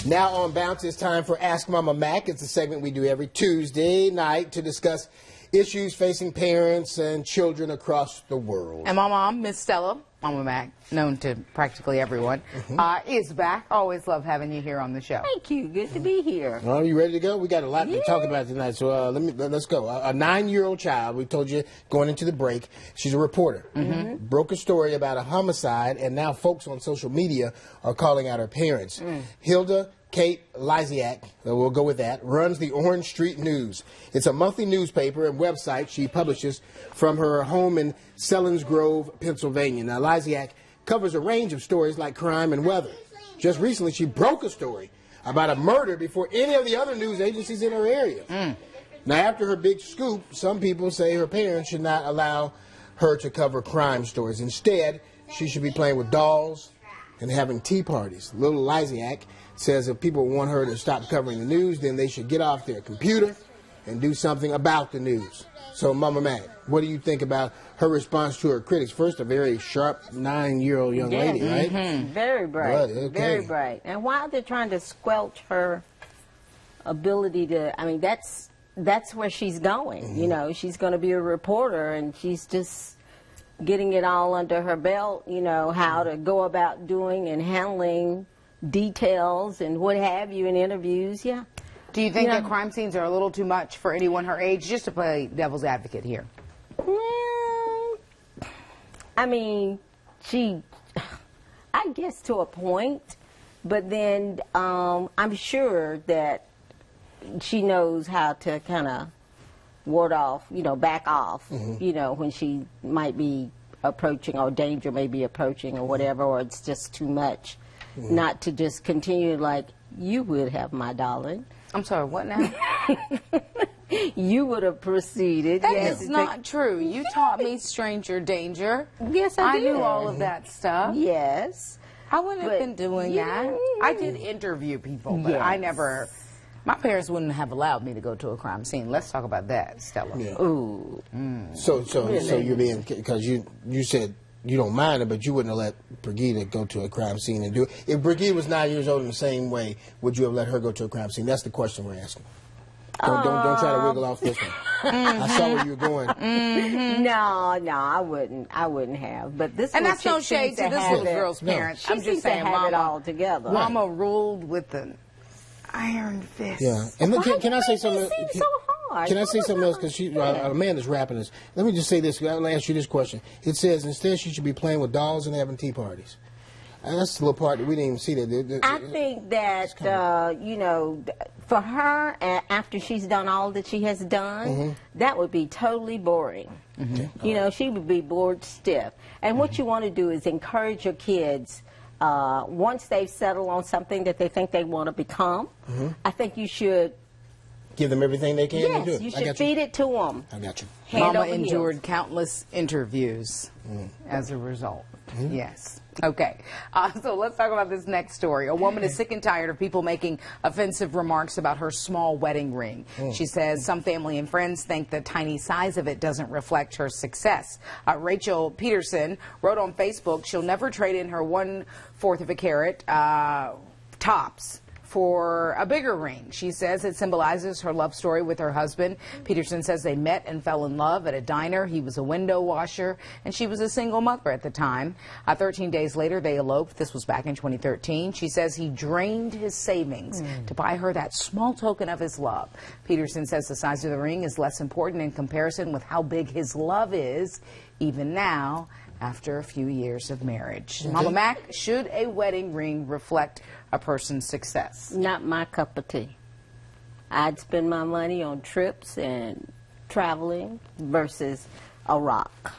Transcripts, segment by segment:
Now on Bounce, it's time for Ask Mama Mack. It's a segment we do every Tuesday night to discuss issues facing parents and children across the world. And my mom, Miss Stella, Mama Mack, known to practically everyone, is back. Always love having you here on the show. Thank you. Good to be here. Are you ready to go? We got a lot to talk about tonight, so let's go. A 9-year-old child, we told you going into the break, she's a reporter, broke a story about a homicide, and now folks on social media are calling out her parents. Hilda Kate Lysiak, we'll go with that, runs the Orange Street News. It's a monthly newspaper and website she publishes from her home in Selins Grove, Pennsylvania. Now, Lysiak covers a range of stories like crime and weather. Just recently, she broke a story about a murder before any of the other news agencies in her area. Now, after her big scoop, some people say her parents should not allow her to cover crime stories. Instead, she should be playing with dolls and having tea parties. Little Lysiak says if people want her to stop covering the news, then they should get off their computer and do something about the news. So, Mama Mack, what do you think about her response to her critics? First, a very sharp 9-year-old young lady, right? Very bright. Okay. Very bright. And while they're trying to squelch her ability to, I mean, that's where she's going. You know, she's going to be a reporter, and she's just getting it all under her belt, you know, how to go about doing and handling details and what have you in interviews. Do you think that crime scenes are a little too much for anyone her age? Just to play devil's advocate here. I mean, I guess to a point, but then I'm sure that she knows how to kind of ward off, you know, back off, you know, when she might be approaching, or danger may be approaching, or whatever, or it's just too much. Not to just continue like, you would have, my darling. I'm sorry, what now? You would have proceeded. That is not true. You taught me stranger danger. Yes, I did. I knew all of that stuff. Yes. I wouldn't have been doing that. I did interview people, but I never... My parents wouldn't have allowed me to go to a crime scene. Let's talk about that, Stella. Ooh. So you're being, because you said you don't mind it, but you wouldn't have let Brigida go to a crime scene and do it. If Brigida was 9 years old in the same way, would you have let her go to a crime scene? That's the question we're asking. Don't try to wiggle off this one. I saw where you were going. No, I wouldn't. I wouldn't have. But this, and that's no shade to this little girl's parents. I'm just saying, Mama, it all together. Mama ruled with an iron fist. Yeah. And look, can I say something? So hard. Can I say something else? Because Amanda's rapping this. Let me just say this. I'll ask you this question. It says instead she should be playing with dolls and having tea parties. And that's the little part that we didn't even see. I think that, you know, for her, after she's done all that she has done, that would be totally boring. You know, she would be bored stiff. And what you want to do is encourage your kids, once they've settled on something that they think they want to become, I think you should give them everything they can. Yes, to do it. You should feed it to them. I got you. Mama endured countless interviews as a result. Yes. Okay, so let's talk about this next story. A woman is sick and tired of people making offensive remarks about her small wedding ring. She says some family and friends think the tiny size of it doesn't reflect her success. Rachel Peterson wrote on Facebook she'll never trade in her 1/4 of a carat tops for a bigger ring. She says it symbolizes her love story with her husband. Peterson says they met and fell in love at a diner. He was a window washer, and she was a single mother at the time. 13 days later, they eloped. This was back in 2013. She says he drained his savings to buy her that small token of his love. Peterson says the size of the ring is less important in comparison with how big his love is, even now, after a few years of marriage. Mama Mack, should a wedding ring reflect a person's success? Not my cup of tea. I'd spend my money on trips and traveling versus a rock.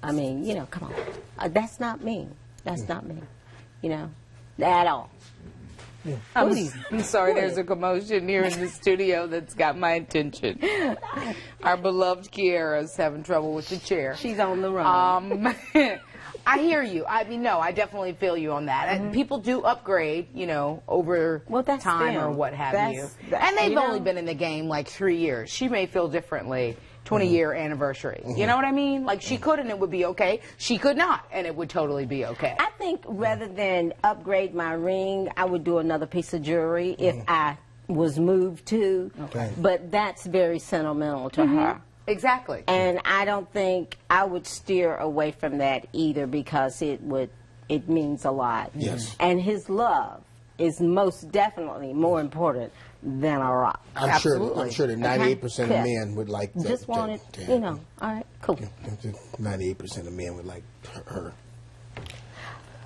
I mean, you know, come on. That's not me. That's not me. You know, at all. I'm sorry, there's a commotion here in the studio that's got my attention. Our beloved Kiara's having trouble with the chair. She's on the run. I hear you. I mean, no, I definitely feel you on that. And people do upgrade, you know, over time or what have you. And they've only been in the game like 3 years. She may feel differently 20-year anniversary. You know what I mean? Like, she could and it would be okay. She could not and it would totally be okay. I think rather than upgrade my ring, I would do another piece of jewelry if I was moved to. Okay. But that's very sentimental to her. Exactly. And I don't think I would steer away from that either, because it means a lot. Yes. And his love is most definitely more important than a rock. I'm sure that 98% of men would like that. Just want it, you know. All right, cool. 98% of men would like her.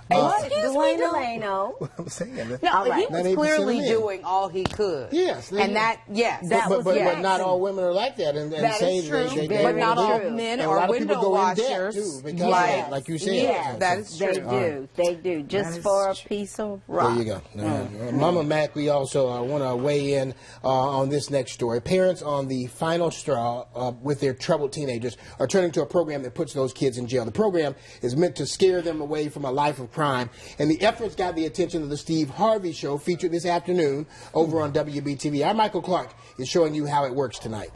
Delano. I'm saying that. No, All right. he was 98% clearly of men. doing all he could. Yes. And that, yes. That was but not all women are like that. And That say is true. they But not really all do. men And a are lot of people window go in debt, washers. too, because of Right. that, like you said. Yes, that is true. They do. Just is for a true. piece of rock. There you go. Mama Mack, we also want to weigh in on this next story. Parents on the final straw with their troubled teenagers are turning to a program that puts those kids in jail. The program is meant to scare them away from a life of crime, and the efforts got the attention of the Steve Harvey Show, featured this afternoon over on WBTV. Our Michael Clark is showing you how it works tonight.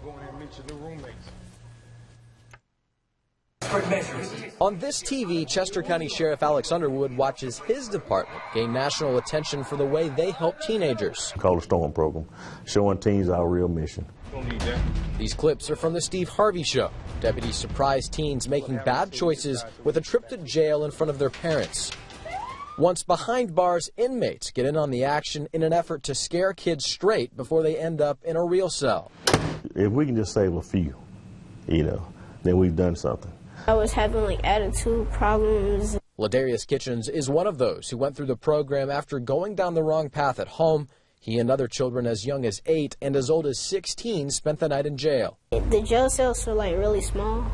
Go in and meet your new roommates. On this TV, Chester County Sheriff Alex Underwood watches his department gain national attention for the way they help teenagers. Called the Storm Program, showing teens our real mission. Don't need that. These clips are from the Steve Harvey Show. Deputies surprise teens making bad choices with a trip to jail in front of their parents. Once behind bars, inmates get in on the action in an effort to scare kids straight before they end up in a real cell. If we can just save a few, then we've done something. I was having like attitude problems. Ladarius Kitchens is one of those who went through the program after going down the wrong path at home. He and other children as young as 8 and as old as 16 spent the night in jail. The jail cells were like really small,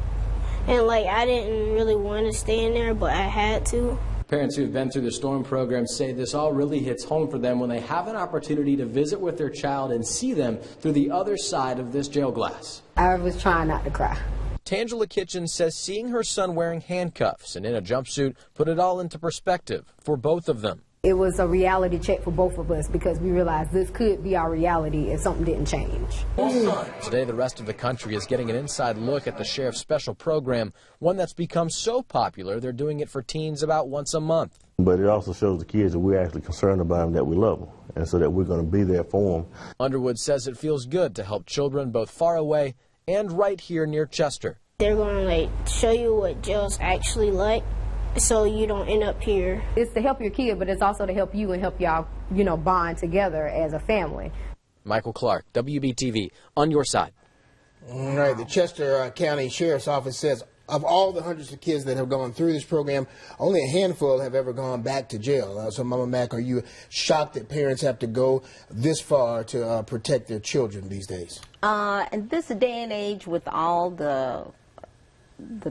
and like I didn't really want to stay in there, but I had to. Parents who've been through the STORM program say this all really hits home for them when they have an opportunity to visit with their child and see them through the other side of this jail glass. I was trying not to cry. Tangela Kitchens says seeing her son wearing handcuffs and in a jumpsuit put it all into perspective for both of them. It was a reality check for both of us, because we realized this could be our reality if something didn't change. Today, the rest of the country is getting an inside look at the sheriff's special program, one that's become so popular they're doing it for teens about once a month. But it also shows the kids that we're actually concerned about them, that we love them, and so that we're going to be there for them. Underwood says it feels good to help children both far away and right here near Chester. They're going to like show you what jail's actually like, so you don't end up here. It's to help your kid, but it's also to help you and help y'all, bond together as a family. Michael Clark, WBTV, on your side. All right, the Chester County Sheriff's Office says of all the hundreds of kids that have gone through this program, only a handful have ever gone back to jail. So, Mama Mack, are you shocked that parents have to go this far to protect their children these days? In this day and age, with all the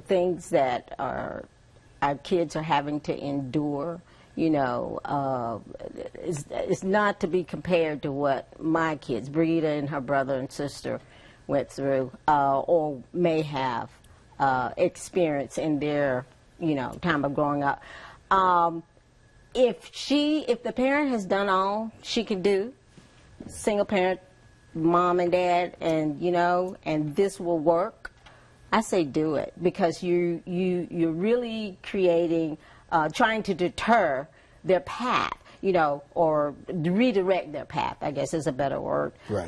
things that our kids are having to endure, it's not to be compared to what my kids, Brita and her brother and sister, went through or may have experienced in their, time of growing up. If the parent has done all she can do, single parent, mom and dad, and this will work, I say do it, because you're really creating, trying to deter their path, or redirect their path, I guess is a better word. Right.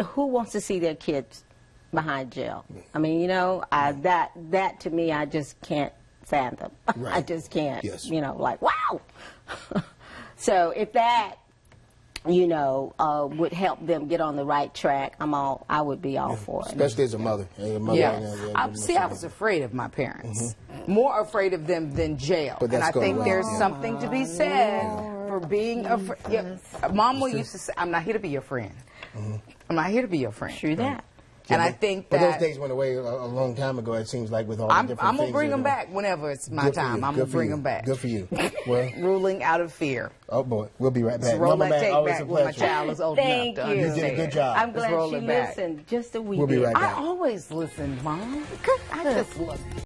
Who wants to see their kids behind jail? I mean, that to me, I just can't fathom. Right. I just can't, Yes. Like, wow. So if that, would help them get on the right track, I would be all for it. Especially as a mother. I was afraid of my parents. More afraid of them than jail. But And that's I going think wrong, there's yeah. something to be said for being afraid. Yeah. Mama used to say, I'm not here to be your friend. I'm not here to be your friend. True that. And I think but that those days went away a long time ago, it seems like, with all the I'm different things. going to bring that them are- back whenever it's my Good for time. you. I'm Good going to for bring you. them back. Good for you. Well, Ruling out of fear. oh boy, we'll be right back. Roll Mama that Mack, tape always back a when my pleasure. child is old Thank enough to you. You did a good understand. job. I'm glad roll she it back. listened just a wee We'll be bit. right back. I always listened, Mom. I just love